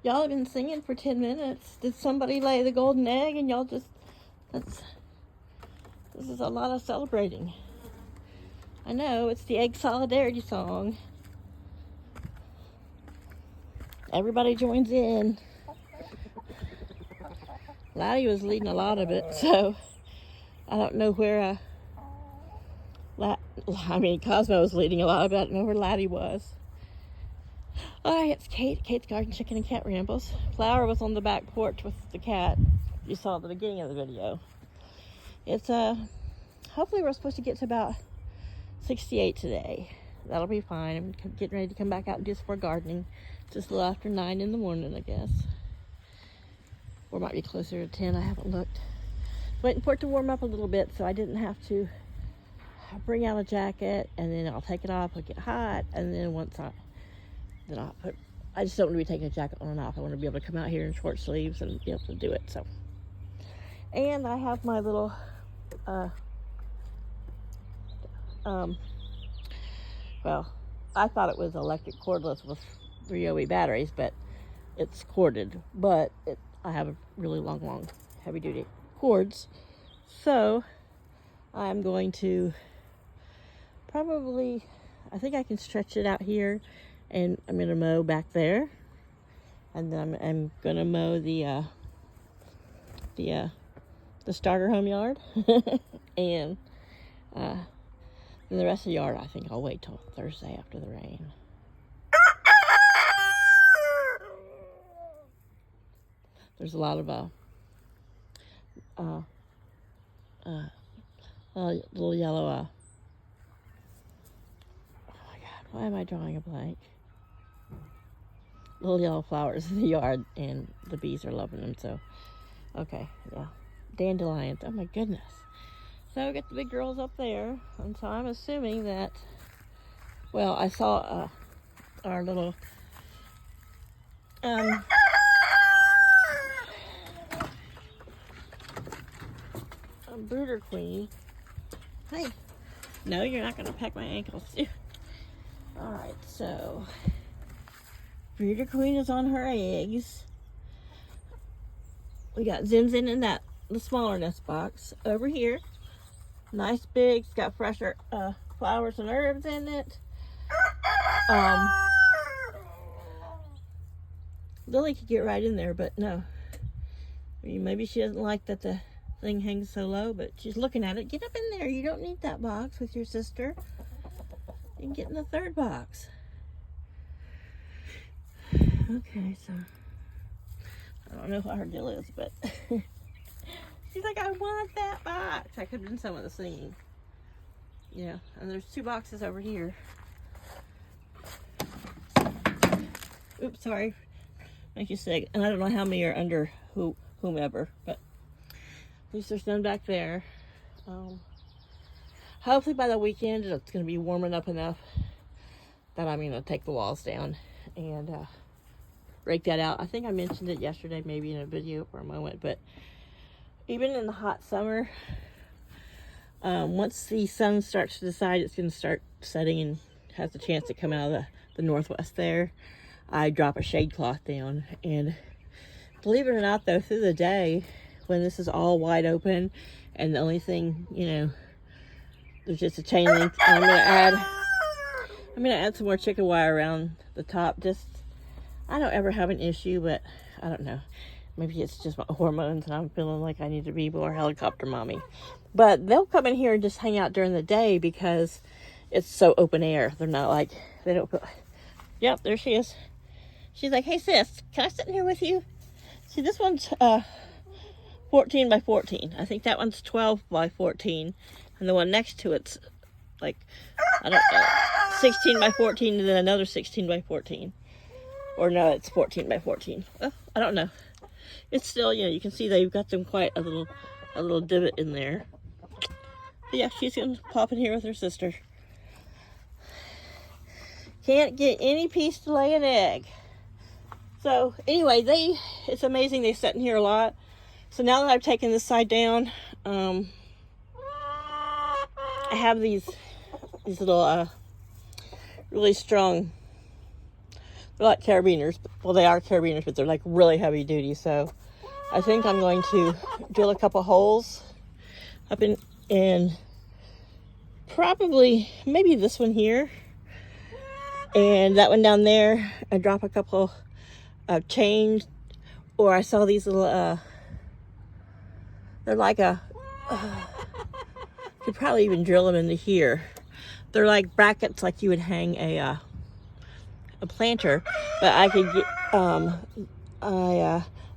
Y'all have been singing for 10 minutes. Did somebody lay the golden egg and y'all just, this is a lot of celebrating. I know, it's the egg solidarity song. Everybody joins in. Laddie was leading a lot of it, so I don't know where, Cosmo was leading a lot of it. I don't know where Laddie was. Alright, it's Kate. Kate's Garden Chicken and Cat Rambles. Flower was on the back porch with the cat. You saw at the beginning of the video. It's, hopefully we're supposed to get to about 68 today. That'll be fine. I'm getting ready to come back out and do some more gardening. Just a little after 9 in the morning, I guess. Or it might be closer to 10. I haven't looked. Waiting for it to warm up a little bit so I didn't have to bring out a jacket, and then I'll take it off, it'll get hot, and then I just don't want to be taking a jacket on and off. I want to be able to come out here in short sleeves and be able to do it. So, and I have my little well, I thought it was electric cordless with 3OE batteries, but it's corded. But I have a really long, heavy duty cords. So I'm going to probably, I think I can stretch it out here, and I'm going to mow back there. And then I'm going to mow the starter home yard. And the rest of the yard, I think I'll wait till Thursday after the rain. There's a lot of little yellow, oh my God, why am I drawing a blank? Little yellow flowers in the yard, and the bees are loving them, so, okay, yeah. Dandelions, oh my goodness. So we got the big girls up there, and so I'm assuming that, well, I saw our little brooder queen. Hey, no, you're not gonna peck my ankles. All right, so brooder queen is on her eggs. We got Zinzin in the smaller nest box over here. Nice big, it's got fresher flowers and herbs in it. Lily could get right in there, but no. Maybe she doesn't like that the thing hangs so low, but she's looking at it. Get up in there. You don't need that box with your sister. You can get in the third box. Okay, so I don't know what her deal is, but she's like, I want that box. I could have done some of the singing. Yeah, and there's 2 boxes over here. Oops, sorry. Make you sick. And I don't know how many are under whomever, but at least there's none back there. Hopefully by the weekend it's going to be warming up enough that I'm going to take the walls down and rake that out. I think I mentioned it yesterday, maybe in a video for a moment, but even in the hot summer, once the sun starts to decide it's going to start setting and has a chance to come out of the northwest there, I drop a shade cloth down. And believe it or not, though, through the day, when this is all wide open and the only thing, there's just a chain link, I'm gonna add some more chicken wire around the top. Just, I don't ever have an issue, but I don't know, maybe it's just my hormones and I'm feeling like I need to be more helicopter mommy. But they'll come in here and just hang out during the day because it's so open air. They're not like, they don't put, yep, there she is. She's like, hey sis, can I sit in here with you? See, this one's 14 by 14. I think that one's 12 by 14. And the one next to it's like, I don't know, 16 by 14 and then another 16 by 14. Or no, it's 14 by 14. Well, I don't know. It's still, you can see they've got them quite a little divot in there. But yeah, she's gonna pop in here with her sister. Can't get any piece to lay an egg. So anyway, it's amazing they sit in here a lot. So now that I've taken this side down, I have these little really strong They're like carabiners. Well, they are carabiners, but they're like really heavy duty. So I think I'm going to drill a couple holes up in probably maybe this one here and that one down there. I drop a couple of chains, or I saw these little they're like a could probably even drill them into here. They're like brackets, like you would hang a planter, but I could get the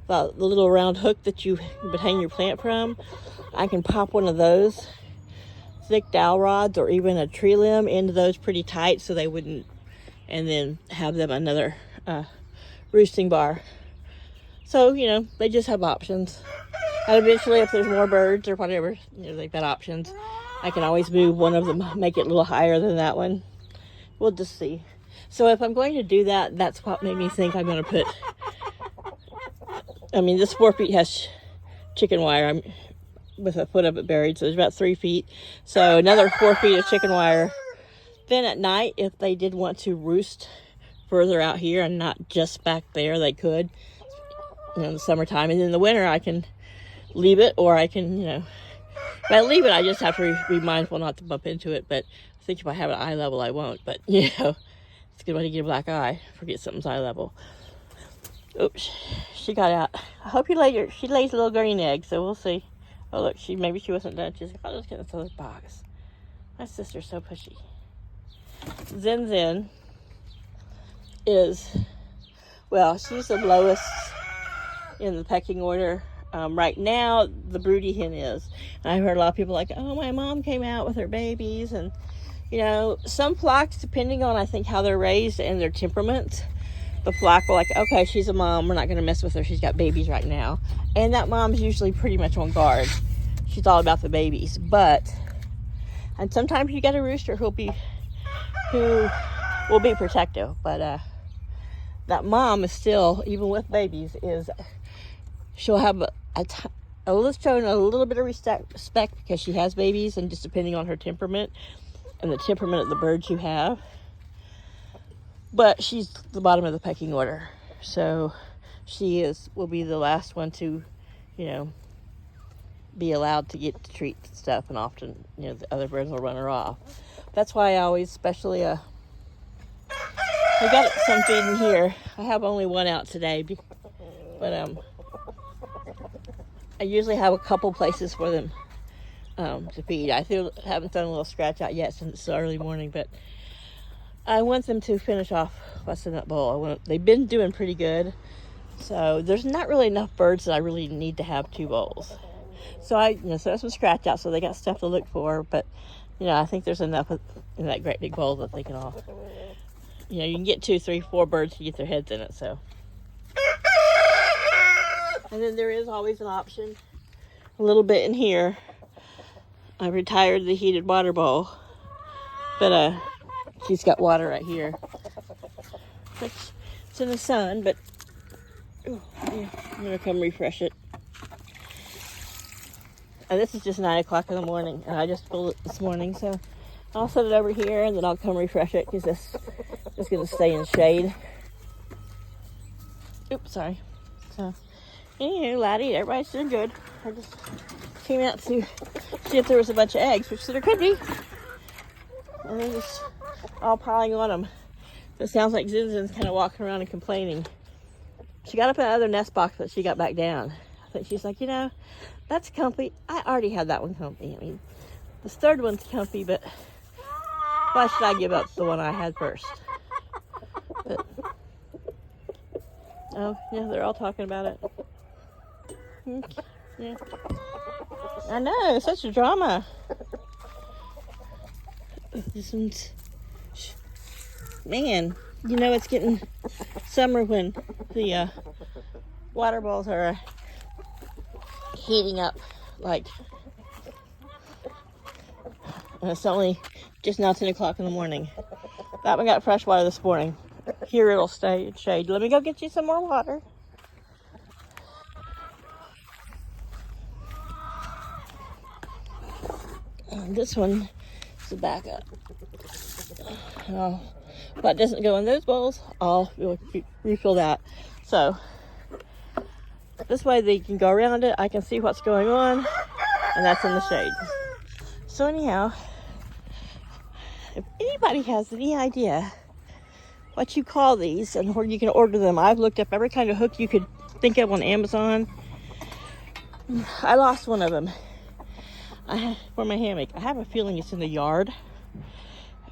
little round hook that you would hang your plant from. I can pop one of those thick dowel rods or even a tree limb into those pretty tight so they wouldn't, and then have them another roosting bar. So, you know, they just have options. And eventually, if there's more birds or whatever, you know, they've got options. I can always move one of them, make it a little higher than that one. We'll just see. So if I'm going to do that, that's what made me think I'm going to put, I mean, this 4 feet has chicken wire. I'm with a foot of it buried, so there's about 3 feet. So another 4 feet of chicken wire. Then at night, if they did want to roost further out here and not just back there, they could, you know, in the summertime. And in the winter, I can leave it, or I can, you know, if I leave it, I just have to be mindful not to bump into it. But I think if I have it at eye level, I won't. But, you know, it's a good way to get a black eye. Forget something's eye level. Oops, she got out. I hope she lays a little green egg, so we'll see. Oh, look, maybe she wasn't done. She's like, I'll just get this other box. My sister's so pushy. Zen is, well, she's the lowest in the pecking order. Right now, the broody hen is. And I've heard a lot of people like, oh, my mom came out with her babies. And, you know, some flocks, depending on, I think, how they're raised and their temperament, the flock will like, okay, she's a mom. We're not going to mess with her. She's got babies right now. And that mom's usually pretty much on guard. She's all about the babies. And sometimes you get a rooster who will be protective. But that mom is still, even with babies, she'll have a little bit of respect because she has babies, and just depending on her temperament and the temperament of the birds you have. But she's the bottom of the pecking order, so will be the last one to, you know, be allowed to get to treat stuff, and often, you know, the other birds will run her off. That's why I always, especially I got some feeding here. I have only one out today, but I usually have a couple places for them to feed. I haven't done a little scratch out yet since it's early morning, but I want them to finish off what's in that bowl. They've been doing pretty good, so there's not really enough birds that I really need to have 2 bowls. So so that's some scratch out, so they got stuff to look for. But, you know, I think there's enough in that great big bowl that they can all, you know, you can get 2, 3, 4 birds to get their heads in it. So, and then there is always an option, a little bit in here. I retired the heated water bowl, but she's got water right here. It's in the sun, but yeah, I'm gonna come refresh it. And this is just 9 o'clock in the morning, and I just filled it this morning, so I'll set it over here, and then I'll come refresh it because this is gonna stay in shade. Oops, sorry. So, anywho, Laddie, everybody's doing good. I just came out to see if there was a bunch of eggs, which there could be. And they're just all piling on them. So it sounds like Zinzin's kind of walking around and complaining. She got up in another nest box, but she got back down. I think she's like, you know, that's comfy. I already had that one comfy. I mean, this third one's comfy, but why should I give up the one I had first? But, oh, yeah, they're all talking about it. Yeah. I know, such a drama. This one's, man, you know it's getting summer when the water balls are heating up, like, and it's only just now 10 o'clock in the morning. That one got fresh water this morning. Here it'll stay in shade. Let me go get you some more water. And this one is the backup. Oh, What doesn't go in those bowls, I'll refill that. So this way they can go around it. I can see what's going on, and that's in the shade. So anyhow, if anybody has any idea what you call these and where you can order them, I've looked up every kind of hook you could think of on Amazon. I lost one of them for my hammock. I have a feeling it's in the yard.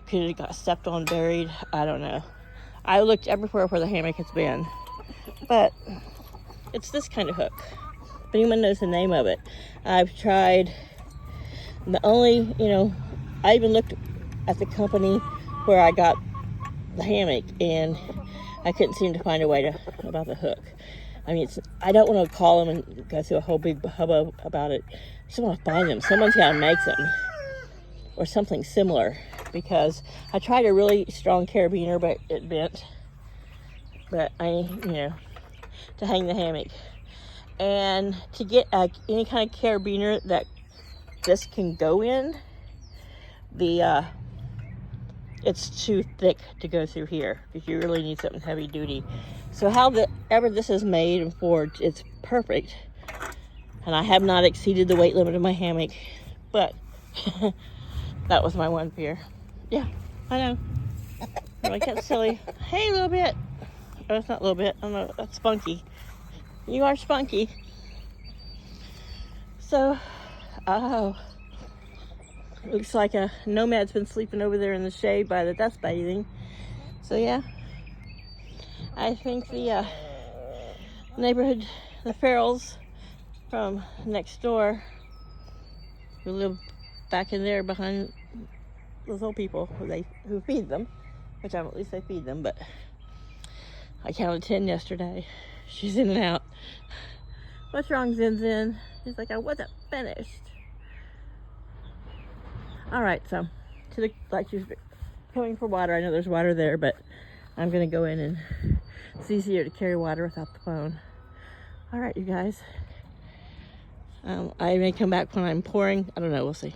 Could have got stepped on, buried. I don't know. I looked everywhere where the hammock has been, but it's this kind of hook. If anyone knows the name of it, I've tried. The only, I even looked at the company where I got the hammock, and I couldn't seem to find a way about the hook. I mean, I don't want to call them and go through a whole big hubbub about it. I just want to find them. Someone's got to make them or something similar, because I tried a really strong carabiner, but it bent. But to hang the hammock, and to get any kind of carabiner that this can go in, it's too thick to go through here, because you really need something heavy duty. So however this is made and forged, it's perfect. And I have not exceeded the weight limit of my hammock, but that was my one fear. Yeah, I know. I get silly. Hey, little bit. Oh, it's not a little bit. I don't know. That's Spunky. You are Spunky. So, looks like a nomad's been sleeping over there in the shade by the dust bathing. So yeah, I think the neighborhood, the Farrells from next door, who live back in there behind those old people who feed them, which at least they feed them, but I counted 10 yesterday. She's in and out. What's wrong, Zin Zin? He's like, I wasn't finished. All right, so she's coming for water. I know there's water there, but I'm gonna go in, and it's easier to carry water without the phone. All right, you guys. I may come back when I'm pouring. I don't know. We'll see.